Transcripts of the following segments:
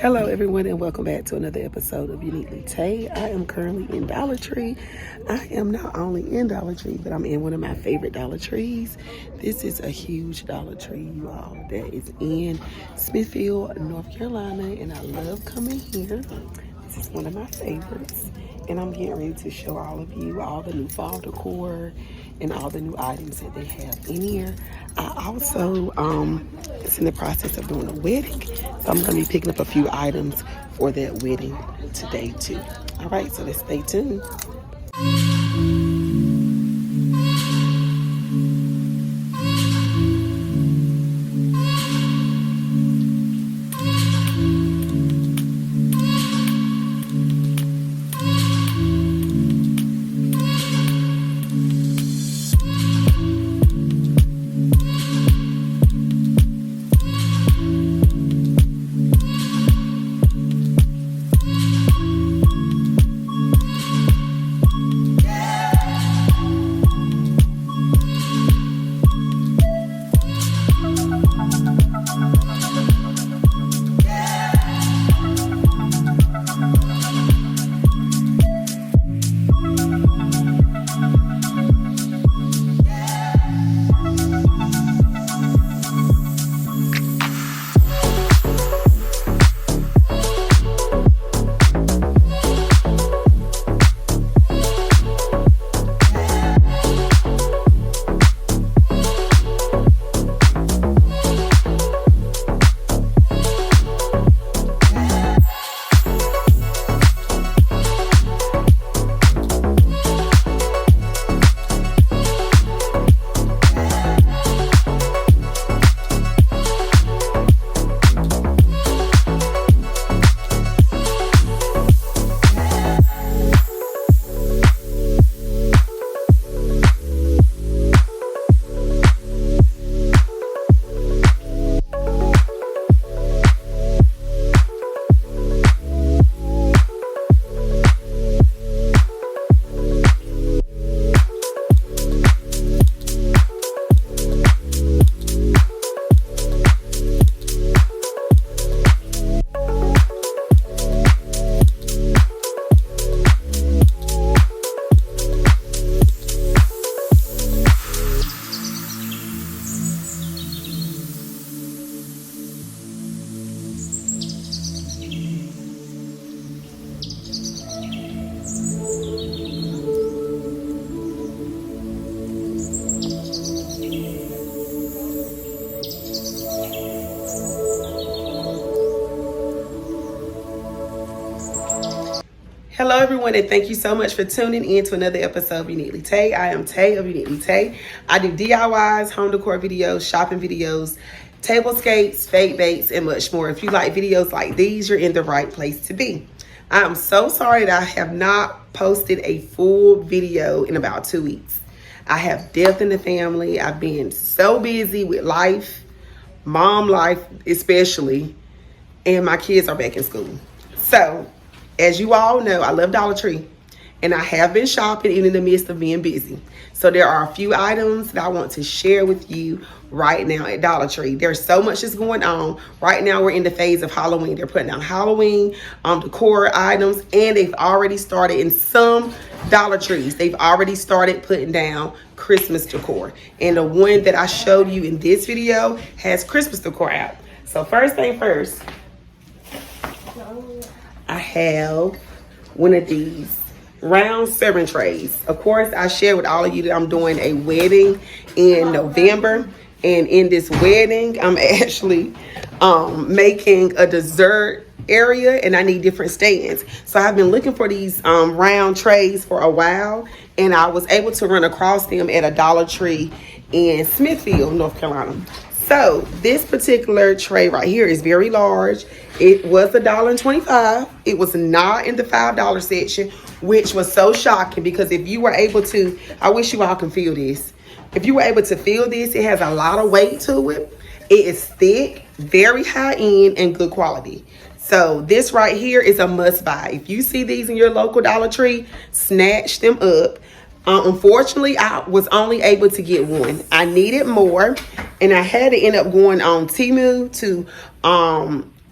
Hello everyone and welcome back to another episode of Uniquely Tay. I am currently in Dollar Tree. I am not only in Dollar Tree, but I'm in one of my favorite Dollar Trees. This is a huge Dollar Tree, you all, that is in Smithfield, North Carolina, and I love coming here. This is one of my favorites, and I'm getting ready to show all of you all the new fall decor and all the new items that they have in here. I also it's in the process of doing a wedding, so I'm going to be picking up a few items for that wedding today too. All right, so let's stay tuned. Hello everyone and thank you so much for tuning in to another episode of Uniquely Tay. I am Tay of Uniquely Tay. I do DIYs, home decor videos, shopping videos, tablescapes, fake bakes, and much more. If you like videos like these, you're in the right place to be. I am so sorry that I have not posted a full video in about 2 weeks. I have death in the family. I've been so busy with life, mom life especially, and my kids are back in school. So, as you all know, I love Dollar Tree, and I have been shopping even in the midst of being busy. So there are a few items that I want to share with you right now at Dollar Tree. There's so much that's going on. Right now, we're in the phase of Halloween. They're putting out Halloween decor items, and they've already started in some Dollar Trees. They've already started putting down Christmas decor. And the one that I showed you in this video has Christmas decor out. So first thing first, I have one of these round serving trays. Of course, I share with all of you that I'm doing a wedding in November. And in this wedding, I'm actually making a dessert area, and I need different stands. So I've been looking for these round trays for a while, and I was able to run across them at a Dollar Tree in Smithfield, North Carolina. So this particular tray right here is very large. It was $1.25. It was not in the $5 section, which was so shocking because if you were able to, I wish you all can feel this. If you were able to feel this, it has a lot of weight to it. It is thick, very high end, and good quality. So this right here is a must buy. If you see these in your local Dollar Tree, snatch them up. Unfortunately, I was only able to get one. I needed more, and I had to end up going on Temu to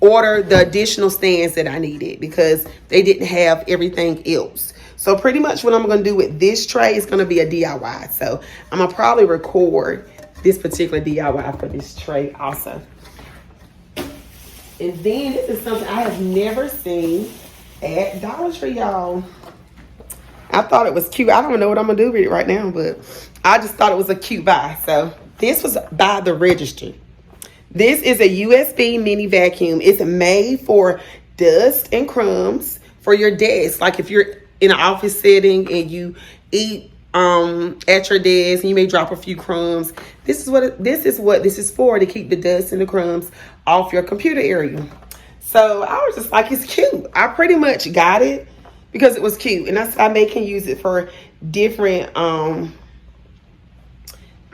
order the additional stands that I needed because they didn't have everything else. So pretty much what I'm going to do with this tray is going to be a DIY. So I'm going to probably record this particular DIY for this tray also. And then this is something I have never seen at Dollar Tree, y'all. I thought it was cute. I don't know what I'm going to do with it right now, but I just thought it was a cute buy. So this was by the register. This is a USB mini vacuum. It's made for dust and crumbs for your desk. Like if you're in an office setting and you eat at your desk and you may drop a few crumbs. This is what this is for, to keep the dust and the crumbs off your computer area. So I was just like, it's cute. I pretty much got it because it was cute, and I may can use it for different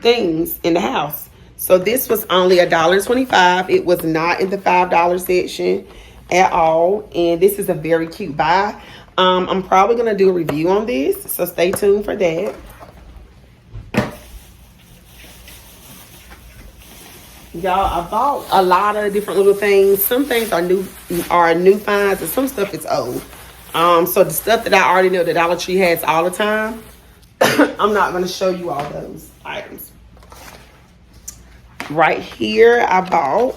things in the house. So this was only $1.25. It was not in the $5 section at all, and this is a very cute buy. I'm probably gonna do a review on this, so stay tuned for that. Y'all, I bought a lot of different little things. Some things are new finds, and some stuff is old. So the stuff that I already know that Dollar Tree has all the time, I'm not gonna show you all those items. Right here, I bought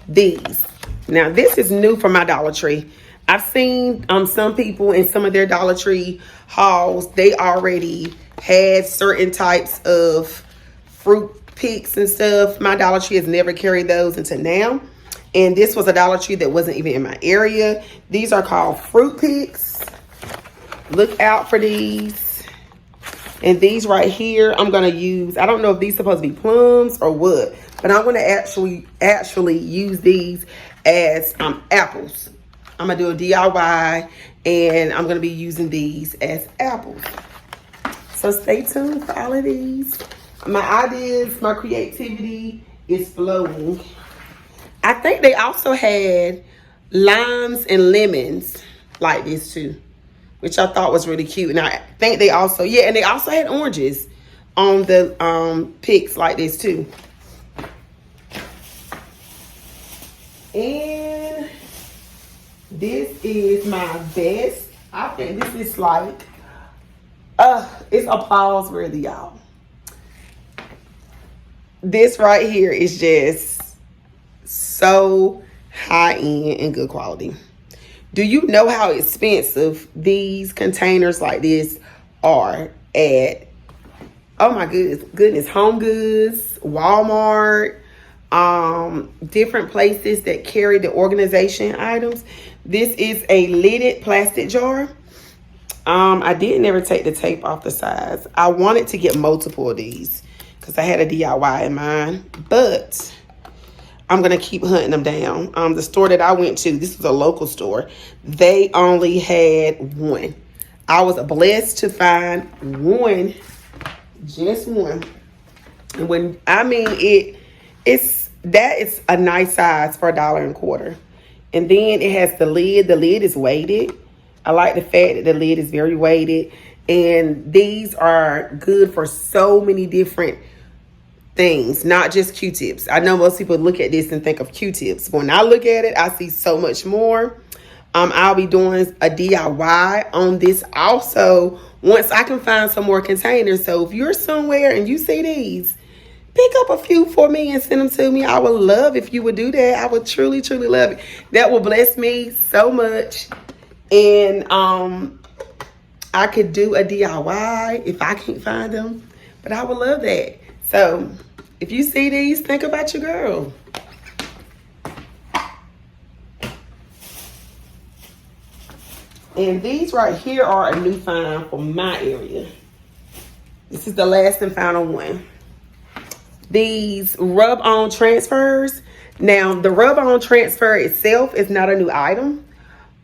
these. Now, this is new for my Dollar Tree. I've seen some people in some of their Dollar Tree hauls, they already had certain types of fruit picks and stuff. My Dollar Tree has never carried those until now. And this was a Dollar Tree that wasn't even in my area. These are called fruit picks. Look out for these. And these right here, I'm going to use, I don't know if these are supposed to be plums or what, but I'm going to actually use these as apples. I'm going to do a DIY, and I'm going to be using these as apples. So stay tuned for all of these. My ideas, my creativity is flowing. I think they also had limes and lemons like this too, which I thought was really cute. And I think they also, and they also had oranges on the picks like this too. And this is my best. I think this is like, it's applause worthy, y'all. This right here is just so high end and good quality. Do you know how expensive these containers like this are at, oh my goodness, Home Goods, Walmart, different places that carry the organization items. This is a lidded plastic jar. I did never take the tape off the sides. I wanted to get multiple of these because I had a DIY in mind, but I'm going to keep hunting them down. The store that I went to, this was a local store, they only had one. I was blessed to find one, just one. And when I mean that is a nice size for $1.25. And then it has the lid. The lid is weighted. I like the fact that the lid is very weighted. And these are good for so many different things, not just Q-tips. I know most people look at this and think of Q-tips. When I look at it, I see so much more. I'll be doing a DIY on this also once I can find some more containers. So if you're somewhere and you see these, pick up a few for me and send them to me. I would love if you would do that. I would truly, truly love it. That will bless me so much. And I could do a DIY if I can't find them. But I would love that. So if you see these, think about your girl. And these right here are a new find for my area. This is the last and final one. These rub-on transfers. Now, the rub-on transfer itself is not a new item,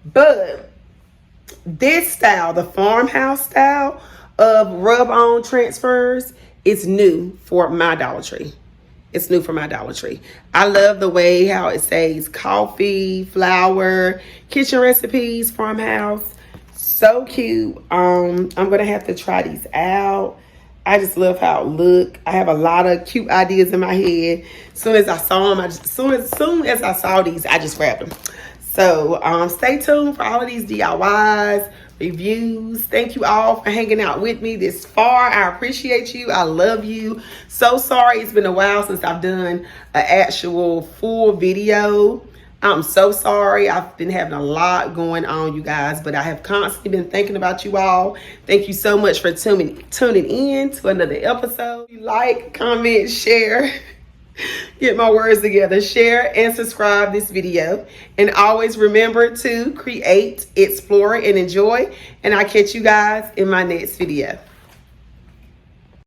but this style, the farmhouse style of rub-on transfers, is new for my Dollar Tree. It's new for my Dollar Tree. I love the way how it says coffee, flour, kitchen recipes, farmhouse. So cute. I'm gonna have to try these out. I just love how it look. I have a lot of cute ideas in my head. Soon as I saw them, soon as I saw these, I just grabbed them. So stay tuned for all of these DIYs, reviews. Thank you all for hanging out with me this far. I appreciate you. I love you. So sorry it's been a while since I've done an actual full video. I'm so sorry. I've been having a lot going on, you guys, but I have constantly been thinking about you all. Thank you so much for tuning in to another episode. Like, comment, share. Get my words together. Share and subscribe this video. And always remember to create, explore, and enjoy. And I'll catch you guys in my next video.